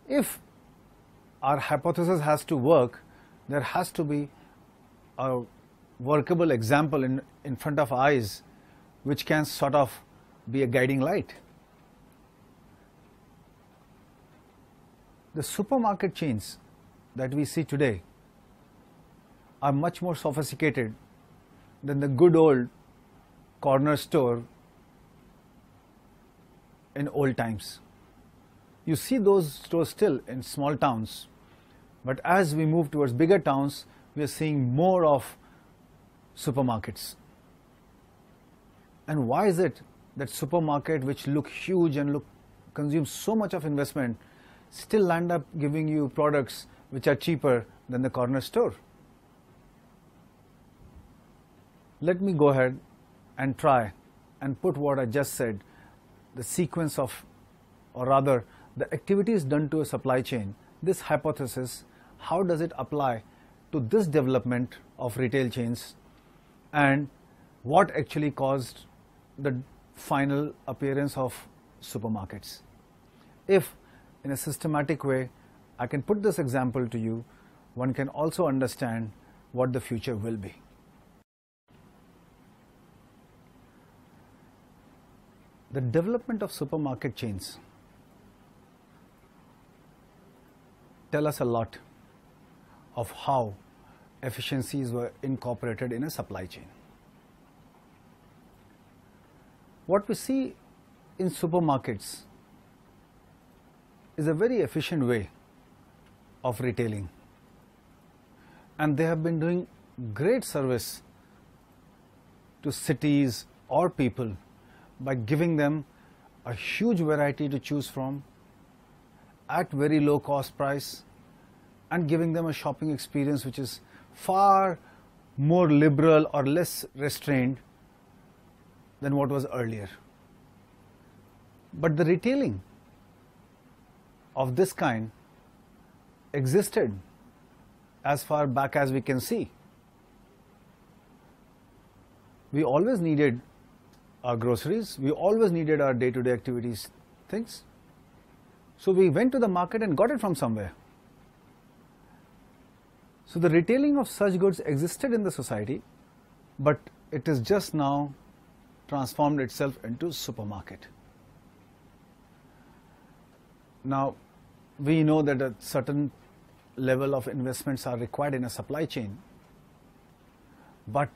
If our hypothesis has to work, there has to be a workable example in front of eyes which can sort of be a guiding light. The supermarket chains that we see today are much more sophisticated than the good old corner store in old times. You see those stores still in small towns, but as we move towards bigger towns, we are seeing more of supermarkets. And why is it that supermarket, which look huge and consume so much of investment, still end up giving you products which are cheaper than the corner store? Let me go ahead and try and put what I just said, the sequence of, or rather, the activities done to a supply chain, this hypothesis, how does it apply to this development of retail chains, and what actually caused the final appearance of supermarkets. If in a systematic way I can put this example to you, one can also understand what the future will be. The development of supermarket chains tell us a lot of how efficiencies were incorporated in a supply chain. What we see in supermarkets is a very efficient way of retailing, and they have been doing great service to cities or people by giving them a huge variety to choose from at very low cost price, and giving them a shopping experience which is far more liberal or less restrained than what was earlier. But the retailing of this kind existed as far back as we can see. We always needed our groceries, we always needed our day-to-day activities things. So we went to the market and got it from somewhere. So the retailing of such goods existed in the society, but it is just now transformed itself into supermarket. Now, we know that a certain level of investments are required in a supply chain, but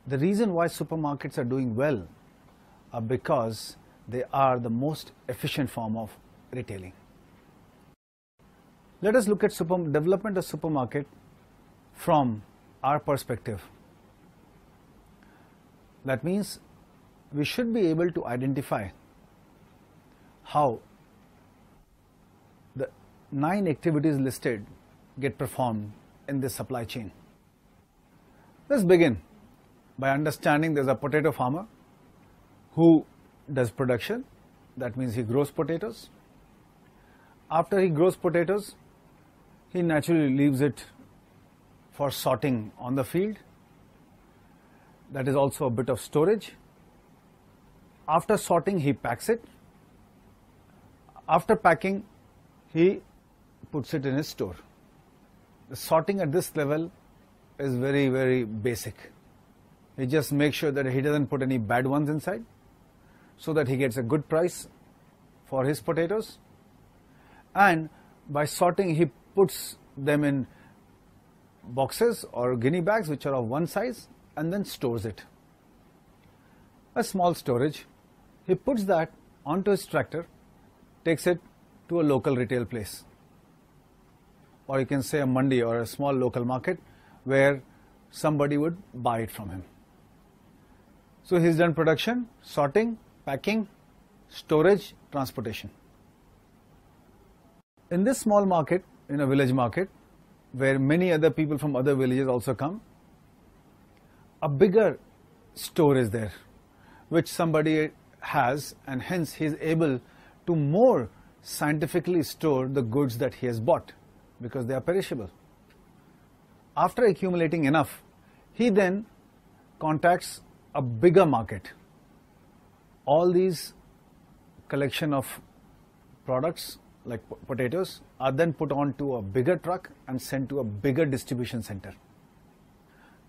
the reason why supermarkets are doing well are because they are the most efficient form of retailing. Let us look at development of supermarket from our perspective. That means we should be able to identify how the 9 activities listed get performed in this supply chain. Let's begin by understanding there's a potato farmer who does production. That means he grows potatoes. After he grows potatoes, he naturally leaves it for sorting on the field. That is also a bit of storage. After sorting, he packs it. After packing, he puts it in his store. The sorting at this level is very, very basic. He just makes sure that he doesn't put any bad ones inside, so that he gets a good price for his potatoes. And by sorting, he puts them in boxes or guinea bags which are of one size, and then stores it. A small storage. He puts that onto his tractor, takes it to a local retail place, or you can say a mandi or a small local market where somebody would buy it from him. So he's done production, sorting, packing, storage, transportation. In this small market, in a village market, where many other people from other villages also come, a bigger store is there, which somebody has, and hence he is able to more scientifically store the goods that he has bought, because they are perishable. After accumulating enough, he then contacts a bigger market. All these collection of products like potatoes, are then put onto a bigger truck and sent to a bigger distribution center.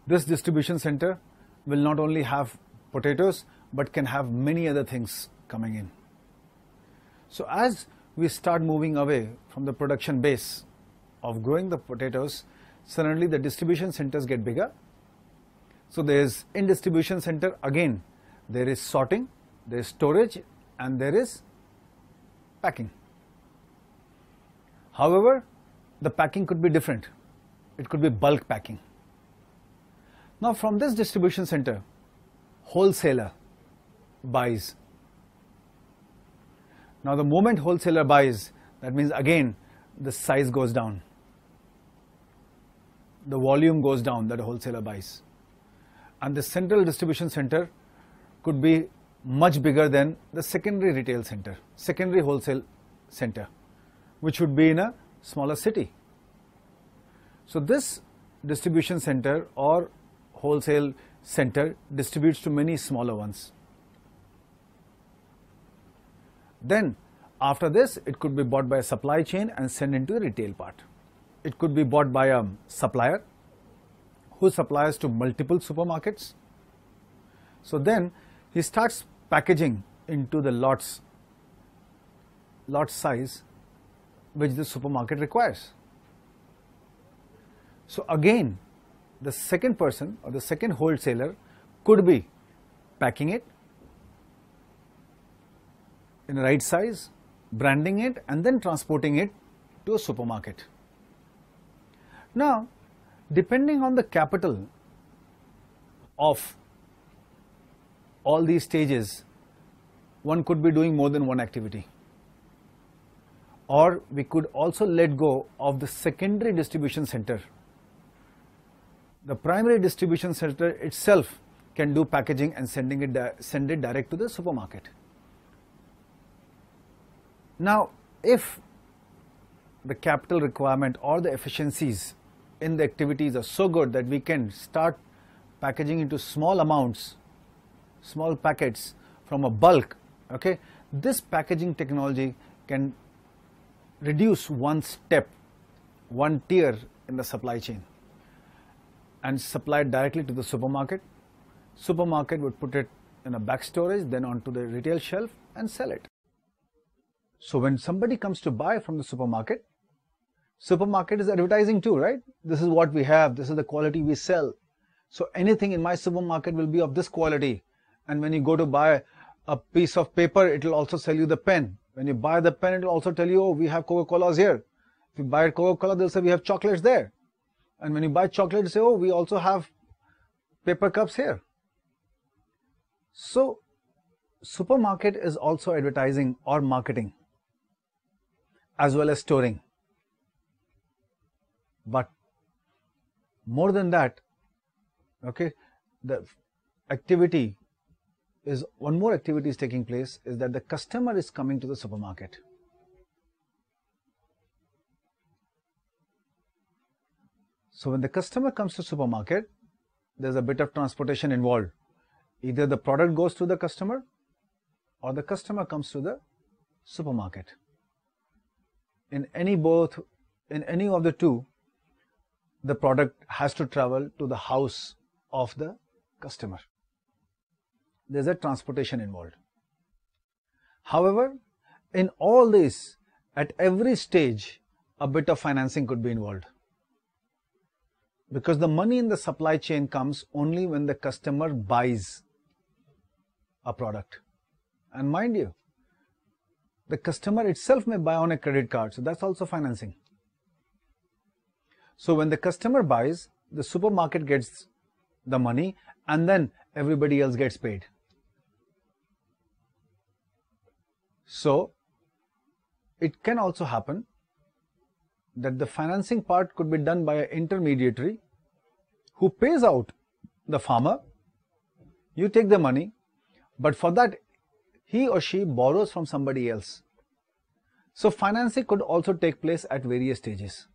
This distribution center will not only have potatoes but can have many other things coming in. So as we start moving away from the production base of growing the potatoes, suddenly the distribution centers get bigger. So there is, in distribution center, again there is sorting, there is storage, and there is packing. However, the packing could be different. It could be bulk packing. Now from this distribution center, wholesaler buys. Now the moment wholesaler buys, that means again the size goes down. The volume goes down that a wholesaler buys. And the central distribution center could be much bigger than the secondary retail center, secondary wholesale center, which would be in a smaller city. So this distribution center or wholesale center distributes to many smaller ones. Then after this, it could be bought by a supply chain and sent into the retail part. It could be bought by a supplier who supplies to multiple supermarkets. So then he starts packaging into the lot size which the supermarket requires. So again, the second person or the second wholesaler could be packing it in the right size, branding it, and then transporting it to a supermarket. Now, depending on the capital of all these stages, one could be doing more than one activity. Or we could also let go of the secondary distribution center. The primary distribution center itself can do packaging and send it direct to the supermarket. Now, if the capital requirement or the efficiencies in the activities are so good that we can start packaging into small amounts, small packets from a bulk, okay, this packaging technology can reduce one step, one tier in the supply chain and supply it directly to the supermarket. Supermarket would put it in a back storage, then onto the retail shelf and sell it. So when somebody comes to buy from the supermarket, supermarket is advertising too, right? This is what we have, this is the quality we sell. So anything in my supermarket will be of this quality. And when you go to buy a piece of paper, it will also sell you the pen. When you buy the pen, it will also tell you, oh, we have Coca-Colas here. If you buy Coca-Cola, they'll say we have chocolates there. And when you buy chocolate, they say, oh, we also have paper cups here. So supermarket is also advertising or marketing as well as storing. But more than that, okay, the activity is, one more activity is taking place, is that the customer is coming to the supermarket. So when the customer comes to supermarket, there's a bit of transportation involved. Either the product goes to the customer or the customer comes to the supermarket. In any of the two, the product has to travel to the house of the customer. There's a transportation involved. However, in all this, at every stage, a bit of financing could be involved. Because the money in the supply chain comes only when the customer buys a product. And mind you, the customer itself may buy on a credit card, so that's also financing. So when the customer buys, the supermarket gets the money and then everybody else gets paid. So it can also happen that the financing part could be done by an intermediary who pays out the farmer. You take the money, but for that he or she borrows from somebody else. So financing could also take place at various stages.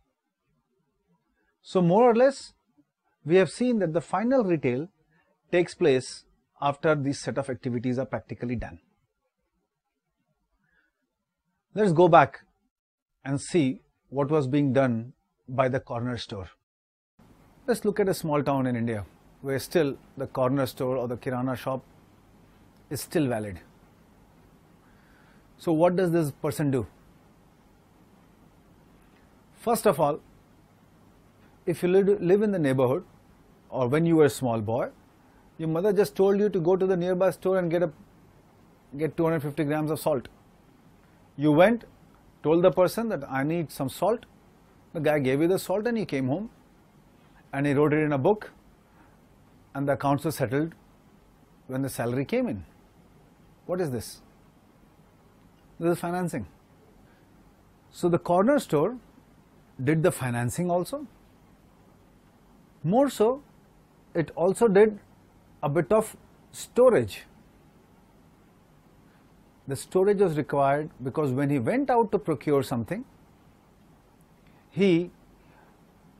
So more or less, we have seen that the final retail takes place after these set of activities are practically done. Let's go back and see what was being done by the corner store. Let's look at a small town in India where still the corner store or the kirana shop is still valid. So what does this person do? First of all, if you live in the neighborhood, or when you were a small boy, your mother just told you to go to the nearby store and get 250 grams of salt. You went, told the person that I need some salt. The guy gave you the salt and you came home and he wrote it in a book, and the accounts were settled when the salary came in. What is this? This is financing. So the corner store did the financing also. More so, it also did a bit of storage. The storage was required because when he went out to procure something, he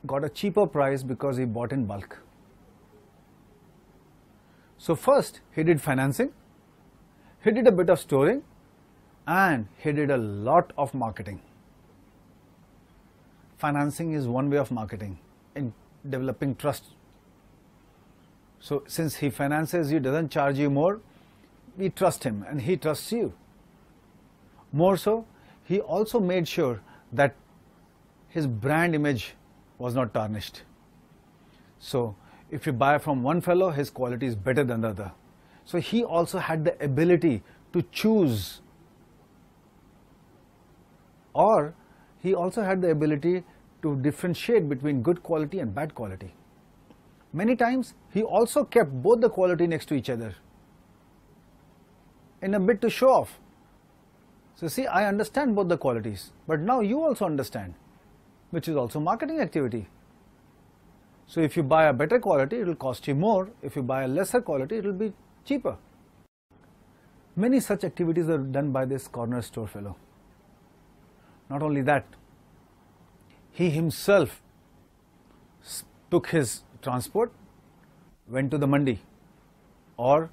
got a cheaper price because he bought in bulk. So first he did financing, he did a bit of storing, and he did a lot of marketing. Financing is one way of marketing in developing trust. So since he finances you, doesn't charge you more, we trust him and he trusts you. More so, he also made sure that his brand image was not tarnished. So if you buy from one fellow, his quality is better than the other. So he also had the ability to choose, or he also had the ability to differentiate between good quality and bad quality. Many times he also kept both the quality next to each other in a bit to show off. So see, I understand both the qualities, but now you also understand, which is also marketing activity. So if you buy a better quality, it will cost you more. If you buy a lesser quality, it will be cheaper. Many such activities are done by this corner store fellow. Not only that, he himself took his transport, went to the mandi or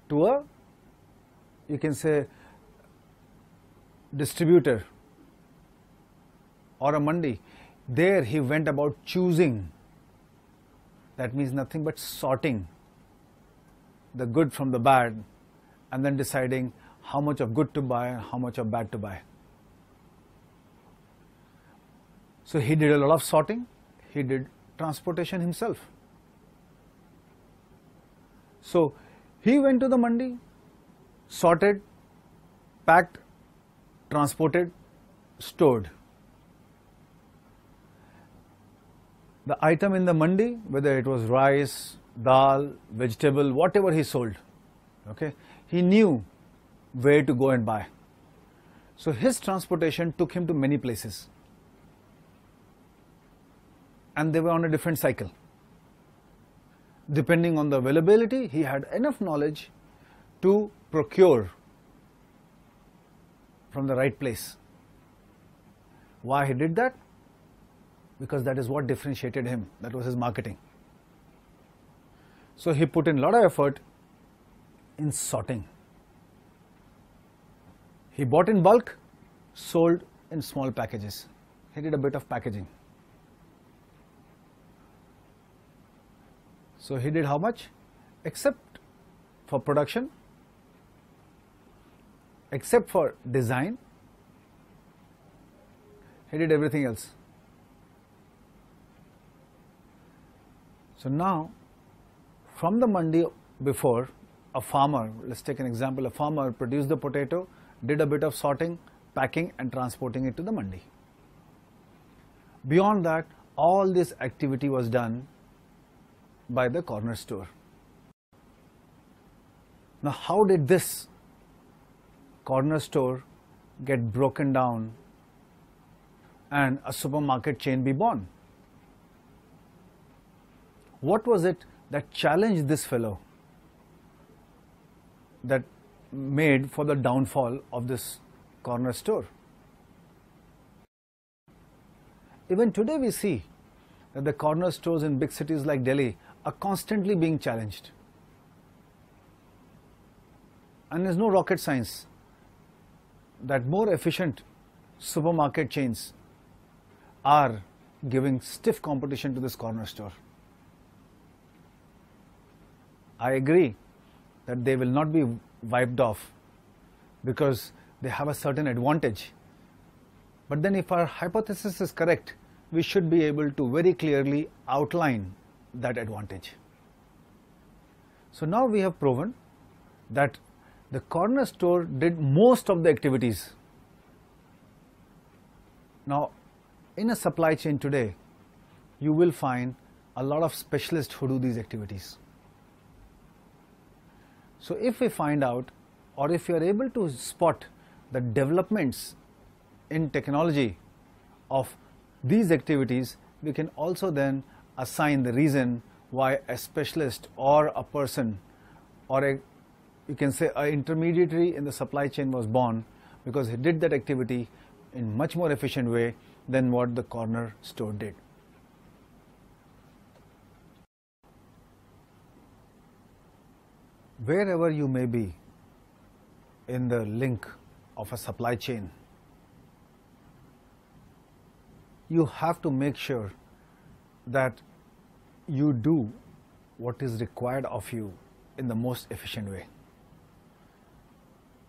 to a, you can say, distributor or a mandi. There he went about choosing. That means nothing but sorting the good from the bad and then deciding how much of good to buy and how much of bad to buy. So he did a lot of sorting, he did transportation himself. So he went to the mandi, sorted, packed, transported, stored. The item in the mandi, whether it was rice, dal, vegetable, whatever he sold, okay, he knew where to go and buy. So his transportation took him to many places, and they were on a different cycle. Depending on the availability, he had enough knowledge to procure from the right place. Why he did that? Because that is what differentiated him. That was his marketing. So he put in a lot of effort in sorting. He bought in bulk, sold in small packages. He did a bit of packaging. So he did how much? Except for production, except for design, he did everything else. So now, from the mandi before, a farmer, let's take an example, a farmer produced the potato, did a bit of sorting, packing and transporting it to the mandi. Beyond that, all this activity was done by the corner store. Now, how did this corner store get broken down and a supermarket chain be born? What was it that challenged this fellow, that made for the downfall of this corner store? Even today we see that the corner stores in big cities like Delhi are constantly being challenged. And there's no rocket science that more efficient supermarket chains are giving stiff competition to this corner store. I agree that they will not be wiped off because they have a certain advantage. But then if our hypothesis is correct, we should be able to very clearly outline that advantage. So now we have proven that the corner store did most of the activities. Now, in a supply chain today, you will find a lot of specialists who do these activities. So if we find out, or if you are able to spot the developments in technology of these activities, we can also then assign the reason why a specialist or a person or you can say an intermediary in the supply chain was born, because he did that activity in much more efficient way than what the corner store did. Wherever you may be in the link of a supply chain, you have to make sure that you do what is required of you in the most efficient way.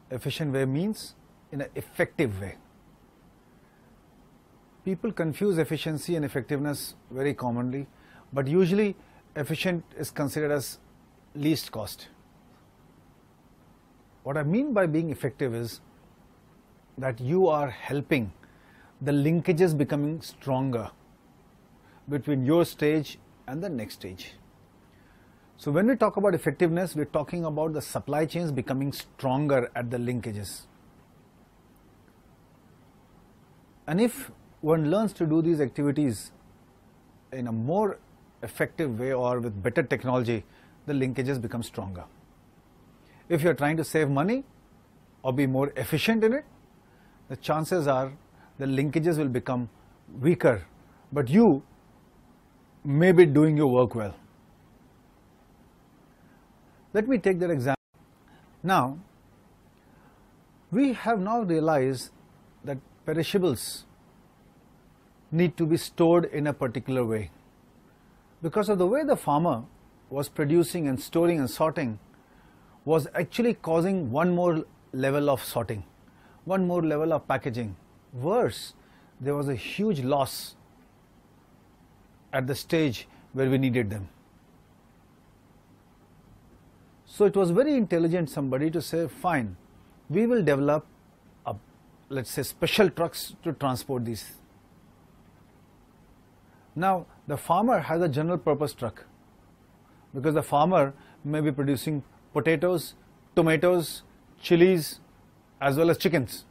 Efficient way means in an effective way. People confuse efficiency and effectiveness very commonly, but usually efficient is considered as least cost. What I mean by being effective is that you are helping the linkages becoming stronger between your stage and the next stage. So when we talk about effectiveness, we're talking about the supply chains becoming stronger at the linkages. And if one learns to do these activities in a more effective way or with better technology, the linkages become stronger. If you're trying to save money or be more efficient in it, the chances are the linkages will become weaker, but you may be doing your work well. Let me take that example. Now, we have now realized that perishables need to be stored in a particular way. Because of the way the farmer was producing and storing and sorting was actually causing one more level of sorting, one more level of packaging. Worse, there was a huge loss at the stage where we needed them. So it was very intelligent somebody to say, fine, we will develop let's say special trucks to transport these. Now the farmer has a general purpose truck because the farmer may be producing potatoes, tomatoes, chilies as well as chickens.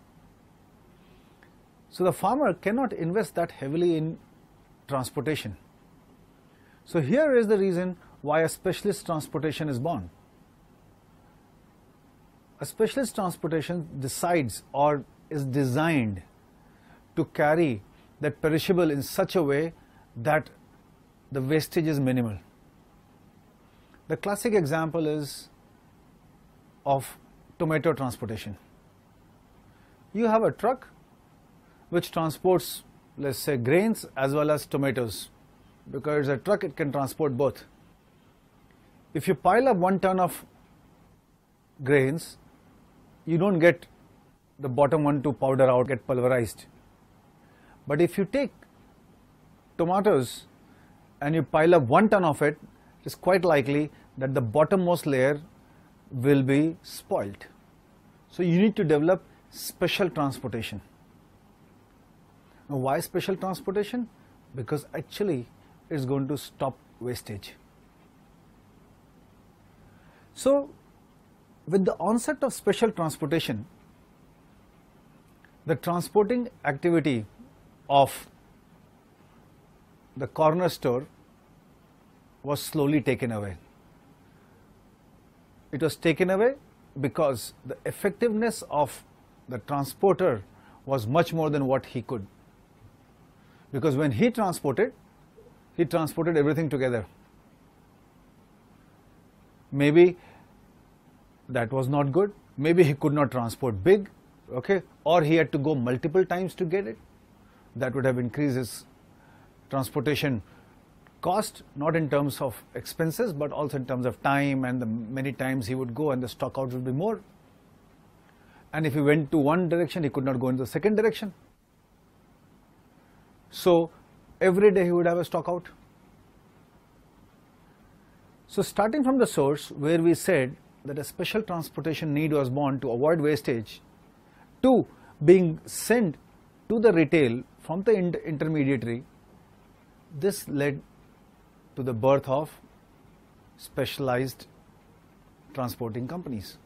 So the farmer cannot invest that heavily in transportation. So here is the reason why a specialist transportation is born. A specialist transportation decides or is designed to carry that perishable in such a way that the wastage is minimal. The classic example is of tomato transportation. You have a truck which transports, let's say, grains as well as tomatoes. Because a truck, it can transport both. If you pile up 1 ton of grains, you don't get the bottom one to powder out, get pulverized. But if you take tomatoes and you pile up 1 ton of it, it's quite likely that the bottommost layer will be spoiled. So you need to develop special transportation. Now why special transportation? Because actually it's going to stop wastage. So with the onset of special transportation, the transporting activity of the corner store was slowly taken away. It was taken away because the effectiveness of the transporter was much more than what he could. Because when he transported everything together. Maybe that was not good. Maybe he could not transport big. okay, or he had to go multiple times to get it. That would have increased his transportation cost, not in terms of expenses, but also in terms of time, and the many times he would go, and the stock out would be more. And if he went to one direction, he could not go in the second direction. So every day he would have a stock out. So starting from the source where we said that a special transportation need was born to avoid wastage, to being sent to the retail from the intermediary, this led to the birth of specialized transporting companies.